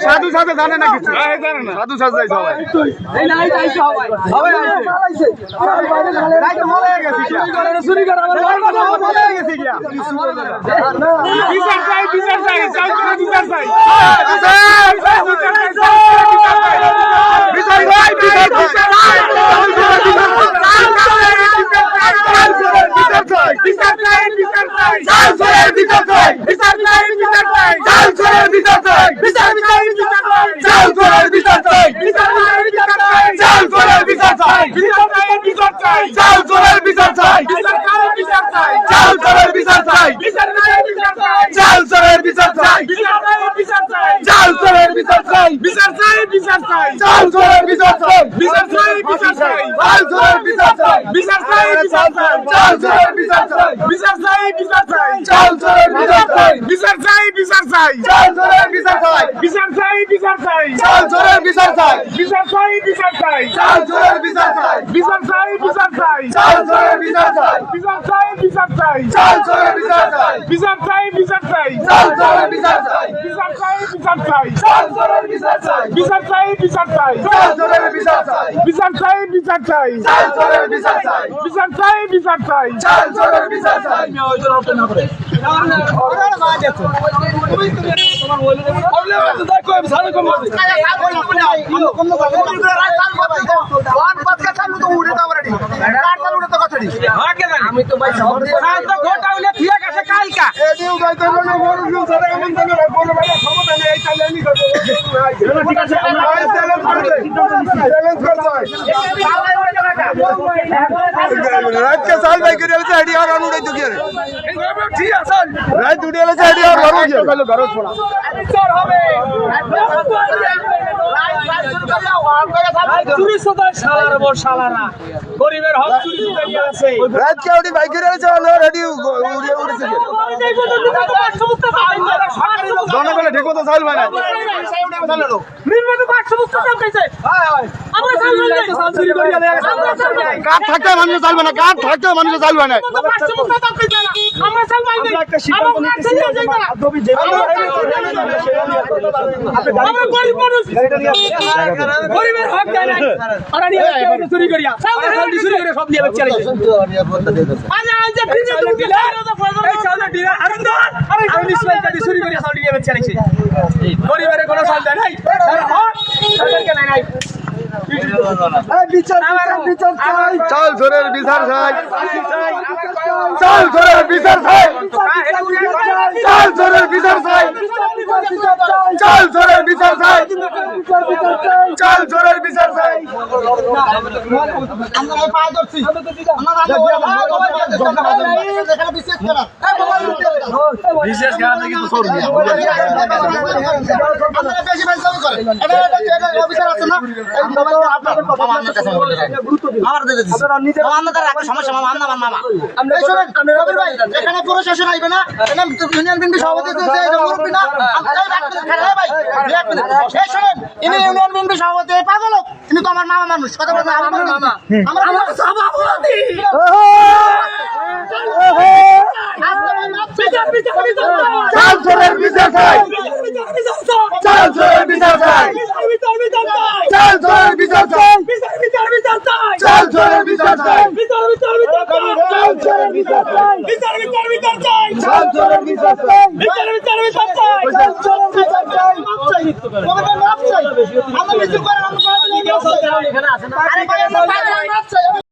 সাধু সাথে জানে না কিছু, সাধু সাথে যাই আমি তো ভাই ঘটাউলে ঠিক আছে কালকা ঠিক আছে रात के साल भाई करे से आईडी और अनुड़े तो क्या रे ठीक है सर रात दुड़े से आईडी और करो क्या चलो घरो छोड़ा सर হবে চুরি সদা শালার বড় শালারা গরিবের হক চুরি করে আছে রাত কে ওডি ভাই করে চলো রেডি উড়ে উড়ছে জনগণ ঠিক মতো চাল ভাই না নির্মে তো 500 মুক্ত দাম কইছে হ্যাঁ হ্যাঁ আমরা চাল ভাই তো চাল চুরি করে গেলে কাট থাকে মানুষ চালবে না কাট থাকে মানুষ চালবে না 500 মুক্ত দাম কইছে না আমরা চাল ভাই আমরা একটা সিদ্ধান্ত নিতে চাই না আদবি যে আমরা গরিব মানুষ গরিবের হক দেয় না আর নিয়ে চুরি করিয়া চাল চুরি করে সব নিয়ে চলে আজ আজ ফিরে দিলে এই চাল দিলা আরে দর আরে ইসমাইল কাটি চুরি করিয়া চাল নিয়ে চলে গরিবের কোনো চাল দেয় নাই নাই নাই চাল জোরের বিচার চাই চাল জোরের বিচার চাই চাল জোরের বিচার চাই চাল জোরের বিচার চাই চাল জোরের বিচার চাই আমরা পায় ধরছি বিশেষ গান কিন্তু সর নিয়ে আমরা বেশি বেশি করে এটা অফিসার আছে না আপনাদের কথা আমার কাছে গুরুত্ব দিন আমার দিতে দিন আপনারা নিজে আমাদের একটা সমস্যা মামা আমার মামা আমরা শুনেন আমরা রবির ভাই এখানে প্রশাসন আইবে না এখানে ইউনিয়ন বিএনপি সভাপতি আছে যে মুরব্বি না আমরা খেলা ভাই এই শুনেন ইনি ইউনিয়ন বিএনপি সভাপতি পাগল ইনি তো আমার মামা মানুষ কথা বলতে আমার মামা আমার সভাপতি চাল চোরের বিচার চাই চাল চোরের বিচার চাই চাল চোরের বিচার চাই চাল চোরের বিচার চাই চাল চোরের বিচার চাই চাল চোরের বিচার চাই আমরা কিছু করার আমরা এখানে আছেন